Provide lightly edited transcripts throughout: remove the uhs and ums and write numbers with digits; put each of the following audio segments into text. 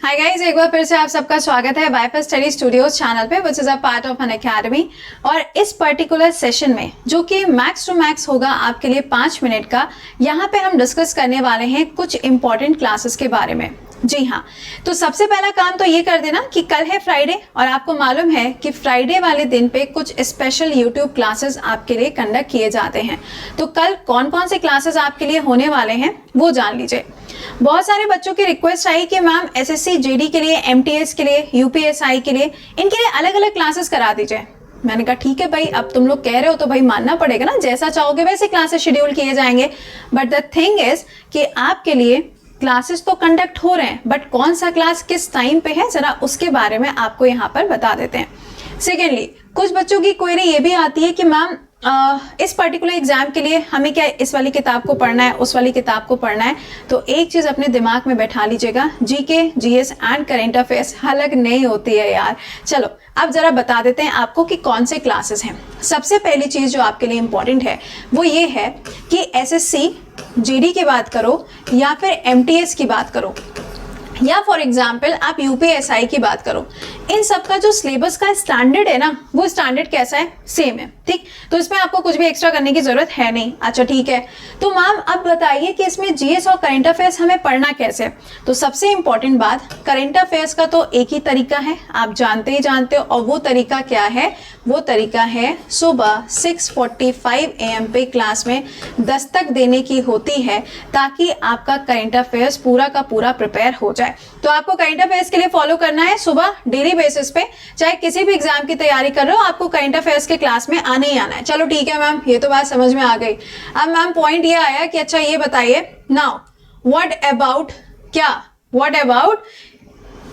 Hi guys, एक बार फिर से आप सबका स्वागत है वाईफाई स्टडी स्टूडियोज चैनल पे which is a part of an academy. और इस पर्टिकुलर सेशन में जो कि मैक्स टू मैक्स होगा आपके लिए 5 मिनट का, यहाँ पे हम डिस्कस करने वाले हैं कुछ इंपॉर्टेंट क्लासेस के बारे में। जी हाँ, तो सबसे पहला काम तो ये कर देना कि कल है फ्राइडे और आपको मालूम है कि फ्राइडे वाले दिन पे कुछ स्पेशल यूट्यूब क्लासेस आपके लिए कंडक्ट किए जाते हैं। तो कल कौन कौन से क्लासेस आपके लिए होने वाले हैं वो जान लीजिए। बहुत सारे बच्चों की रिक्वेस्ट आई कि मैम एसएससी जेडी के लिए, एमटीएस के लिए, यूपीएसआई के लिए, इनके लिए अलग अलग क्लासेस करा दीजिए। मैंने कहा ठीक है भाई, अब तुम लोग कह रहे हो तो भाई मानना पड़ेगा ना, जैसा चाहोगे वैसे क्लासेस शेड्यूल किए जाएंगे। बट द थिंग इज कि आपके लिए क्लासेस तो कंडक्ट हो रहे हैं, बट कौन सा क्लास किस टाइम पे है जरा उसके बारे में आपको यहाँ पर बता देते हैं। सेकेंडली, कुछ बच्चों की क्वेरी ये भी आती है कि मैम इस पर्टिकुलर एग्जाम के लिए हमें क्या इस वाली किताब को पढ़ना है, उस वाली किताब को पढ़ना है। तो एक चीज अपने दिमाग में बैठा लीजिएगा, GK, GS and current affairs अलग नहीं होती है यार। चलो अब जरा बता देते हैं आपको कि कौन से क्लासेस हैं। सबसे पहली चीज जो आपके लिए इंपॉर्टेंट है वो ये है कि एसएससी जीडी की बात करो या फिर एमटीएस की बात करो या फॉर एग्जाम्पल आप यूपीएसआई की बात करो, इन सब का जो सिलेबस का स्टैंडर्ड है ना, वो स्टैंडर्ड कैसा है, सेम है। ठीक, तो इसमें आपको कुछ भी एक्स्ट्रा करने की जरूरत है नहीं। अच्छा ठीक है, तो मैम अब बताइए कि इसमें जीएस और करंट अफेयर्स हमें पढ़ना कैसे। तो सबसे इंपॉर्टेंट बात, करंट अफेयर्स का तो एक ही तरीका है, आप जानते ही जानते हो। और वो तरीका क्या है? वो तरीका है सुबह 6:45 AM पे क्लास में दस्तक देने की होती है, ताकि आपका करंट अफेयर्स पूरा का पूरा प्रिपेयर हो जाए। तो आपको करंट अफेयर्स के लिए फॉलो करना है सुबह डेली बेसिस पे, चाहे किसी भी एग्जाम की तैयारी कर रहे हो, आपको करंट अफेयर्स के क्लास में आने ही आना है। चलो ठीक है मैम, ये तो बात समझ में आ गई। अब मैम पॉइंट ये आया कि अच्छा ये बताइए नाउ व्हाट अबाउट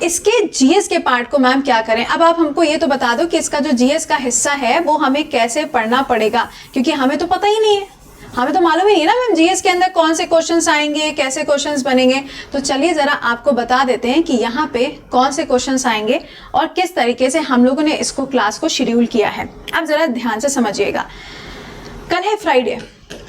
इसके जीएस के पार्ट को मैम क्या करें। अब आप हमको ये तो बता दो कि इसका जो जीएस का हिस्सा है वो हमें कैसे पढ़ना पड़ेगा, क्योंकि हमें तो पता ही नहीं है, हमें तो मालूम ही नहीं है ना मैम जीएस के अंदर कौन से क्वेश्चंस आएंगे, कैसे क्वेश्चंस बनेंगे। तो चलिए जरा आपको बता देते हैं कि यहाँ पे कौन से क्वेश्चंस आएंगे और किस तरीके से हम लोगों ने इसको क्लास को शेड्यूल किया है। अब जरा ध्यान से समझिएगा, कल है फ्राइडे,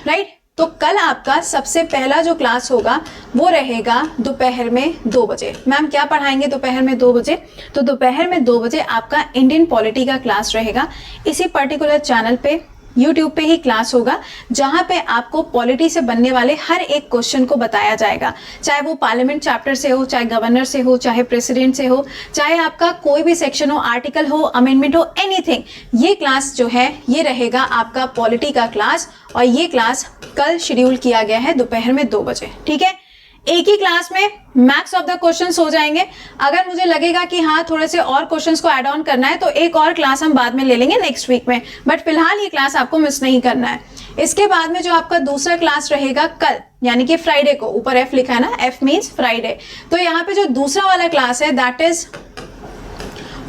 राइट? तो कल आपका सबसे पहला जो क्लास होगा वो रहेगा दोपहर में 2 बजे। मैम क्या पढ़ाएंगे दोपहर में 2 बजे? तो दोपहर में 2 बजे आपका इंडियन पॉलिटी का क्लास रहेगा। इसी पर्टिकुलर चैनल पे यूट्यूब पे ही क्लास होगा, जहां पे आपको पॉलिटी से बनने वाले हर एक क्वेश्चन को बताया जाएगा, चाहे वो पार्लियामेंट चैप्टर से हो, चाहे गवर्नर से हो, चाहे प्रेसिडेंट से हो, चाहे आपका कोई भी सेक्शन हो, आर्टिकल हो, अमेंडमेंट हो, एनीथिंग। ये क्लास जो है ये रहेगा आपका पॉलिटी का क्लास, और ये क्लास कल शेड्यूल किया गया है दोपहर में 2 बजे। ठीक है, एक ही क्लास में मैक्स ऑफ द क्वेश्चंस हो जाएंगे। अगर मुझे लगेगा कि हाँ थोड़े से और क्वेश्चंस को ऐड ऑन करना है तो एक और क्लास हम बाद में ले लेंगे नेक्स्ट वीक में, बट फिलहाल ये क्लास आपको मिस नहीं करना है। इसके बाद में जो आपका दूसरा क्लास रहेगा कल, यानी कि फ्राइडे को, ऊपर एफ लिखा है ना, एफ मीन्स फ्राइडे। तो यहाँ पे जो दूसरा वाला क्लास है दैट इज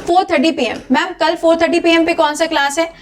4:30 PM। मैम कल 4:30 PM पे कौन सा क्लास है?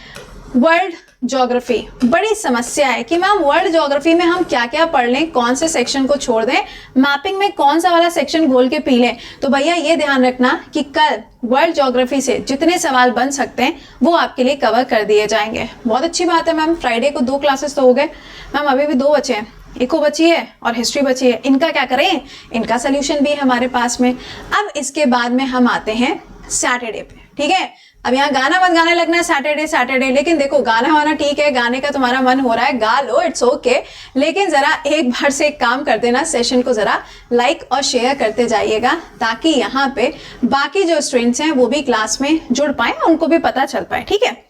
World geography. बड़ी समस्या है कि मैम वर्ल्ड ज्योग्राफी में हम क्या क्या पढ़ लें, कौन से सेक्शन को छोड़ दें, मैपिंग में कौन सा वाला सेक्शन घोल के पी लें। तो भैया ये ध्यान रखना कि कल वर्ल्ड ज्योग्राफी से जितने सवाल बन सकते हैं वो आपके लिए कवर कर दिए जाएंगे। बहुत अच्छी बात है मैम, फ्राइडे को 2 क्लासेस तो हो गए। मैम अभी भी 2 बचे हैं, इको बची है और हिस्ट्री बची है, इनका क्या करें? इनका सोल्यूशन भी है हमारे पास में। अब इसके बाद में हम आते हैं सैटरडे पे। ठीक है, अब यहाँ गाना मत गाने लगना है सैटरडे, लेकिन देखो गाना वाना ठीक है, गाने का तुम्हारा मन हो रहा है गा लो, इट्स ओके, लेकिन जरा एक बार से एक काम कर देना, सेशन को जरा लाइक और शेयर करते जाइएगा, ताकि यहाँ पे बाकी जो स्टूडेंट्स हैं वो भी क्लास में जुड़ पाए, उनको भी पता चल पाए। ठीक है,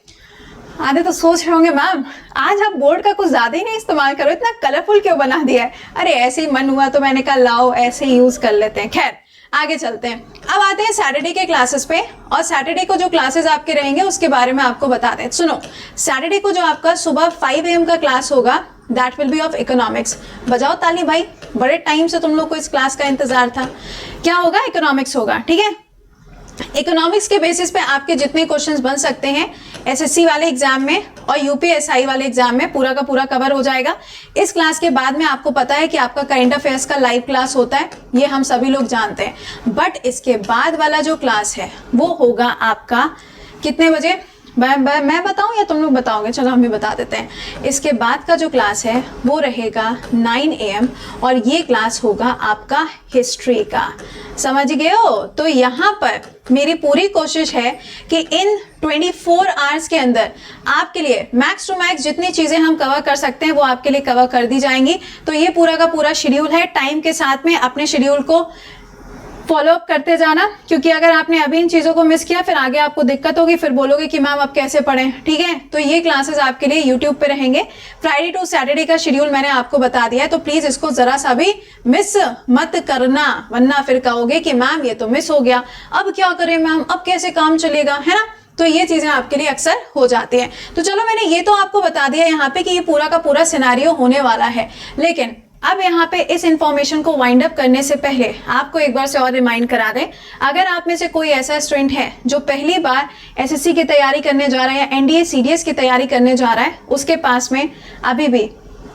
आधे तो सोच रहे होंगे मैम आज आप बोर्ड का कुछ ज्यादा ही नहीं इस्तेमाल करो, इतना कलरफुल क्यों बना दिया है। अरे ऐसे ही मन हुआ तो मैंने कहा लाओ ऐसे ही यूज कर लेते हैं। खैर आगे चलते हैं, अब आते हैं सैटरडे के क्लासेस पे। और सैटरडे को जो क्लासेस आपके रहेंगे उसके बारे में आपको बता दें। सुनो, सैटरडे को जो आपका सुबह 5 AM का क्लास होगा that will be of economics. बजाओ ताली भाई, बड़े टाइम से तुम लोग को इस क्लास का इंतजार था। क्या होगा? इकोनॉमिक्स होगा। ठीक है, इकोनॉमिक्स के बेसिस पे आपके जितने क्वेश्चंस बन सकते हैं एसएससी वाले एग्जाम में और यूपीएसआई वाले एग्जाम में पूरा का पूरा कवर हो जाएगा। इस क्लास के बाद में आपको पता है कि आपका करंट अफेयर्स का लाइव क्लास होता है, ये हम सभी लोग जानते हैं। बट इसके बाद वाला जो क्लास है वो होगा आपका कितने बजे? मैं बताऊं या तुम लोग बताओगे? चलो हम भी बता देते हैं। इसके बाद का जो क्लास है वो रहेगा 9 AM और ये क्लास होगा आपका हिस्ट्री का। समझ गए हो? तो यहाँ पर मेरी पूरी कोशिश है कि इन 24 आवर्स के अंदर आपके लिए मैक्स टू मैक्स जितनी चीजें हम कवर कर सकते हैं वो आपके लिए कवर कर दी जाएंगी। तो ये पूरा का पूरा शेड्यूल है। टाइम के साथ में अपने शेड्यूल को फॉलो अप करते जाना, क्योंकि अगर आपने अभी इन चीजों को मिस किया फिर आगे आपको दिक्कत होगी, फिर बोलोगे कि मैम अब कैसे पढ़ें। ठीक है, तो ये क्लासेस आपके लिए यूट्यूब पे रहेंगे। फ्राइडे टू सैटरडे का शेड्यूल मैंने आपको बता दिया है, तो प्लीज इसको जरा सा भी मिस मत करना, वरना फिर कहोगे कि मैम ये तो मिस हो गया, अब क्या करें मैम, अब कैसे काम चलेगा, है ना। तो ये चीजें आपके लिए अक्सर हो जाती हैं। तो चलो मैंने ये तो आपको बता दिया यहाँ पे कि ये पूरा का पूरा सिनेरियो होने वाला है, लेकिन अब यहाँ पे इस इंफॉर्मेशन को वाइंड अप करने से पहले आपको एक बार से और रिमाइंड करा दें, अगर आप में से कोई ऐसा स्टूडेंट है जो पहली बार एसएससी की तैयारी करने जा रहा है या एनडीए सीडीएस की तैयारी करने जा रहा है, उसके पास में अभी भी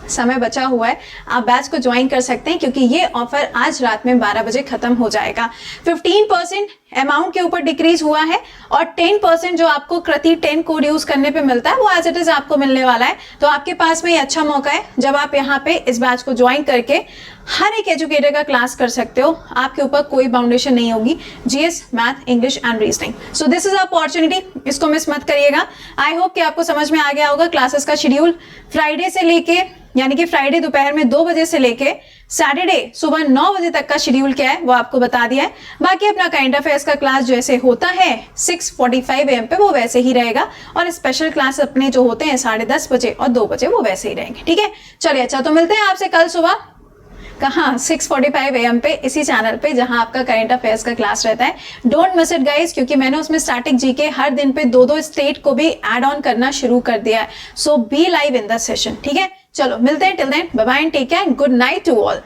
समय बचा हुआ है, आप बैच को ज्वाइन कर सकते हैं, क्योंकि ये ऑफर आज रात में 12 बजे खत्म हो जाएगा। 15% अमाउंट के ऊपर डिक्रीज हुआ है और 10% जो आपको प्रति 10 कोड यूज करने पे मिलता है वो एज इट इज आपको मिलने वाला है। तो आपके पास में ये अच्छा मौका है जब आप यहाँ पे इस बैच को ज्वाइन करके हर एक एजुकेटर का क्लास कर सकते हो। आपके ऊपर कोई बाउंडेशन नहीं होगी, GS, math, English and reasoning. So this is opportunity, इसको मिस मत करिएगा। आई होप कि आपको समझ में आ गया होगा। क्लासेस का शेड्यूल फ्राइडे से लेके, यानी कि फ्राइडे दोपहर में 2 बजे से लेके सैटरडे सुबह 9 बजे तक का शेड्यूल क्या है वो आपको बता दिया है। बाकी अपना करंट अफेयर्स का क्लास जैसे होता है 6:45 AM पे वो वैसे ही रहेगा, और स्पेशल क्लास अपने जो होते हैं 10:30 बजे और 2 बजे वो वैसे ही रहेंगे। ठीक है, चलिए अच्छा, तो मिलते हैं आपसे कल सुबह, कहाँ 6:45 AM पे इसी चैनल पे जहां आपका करंट अफेयर्स का क्लास रहता है। डोंट मिस इट गाइस, क्योंकि मैंने उसमें स्टैटिक जीके हर दिन पे 2-2 स्टेट को भी ऐड ऑन करना शुरू कर दिया है। So be live in the session. ठीक है, चलो मिलते हैं। Till then bye bye and take care, good night to all.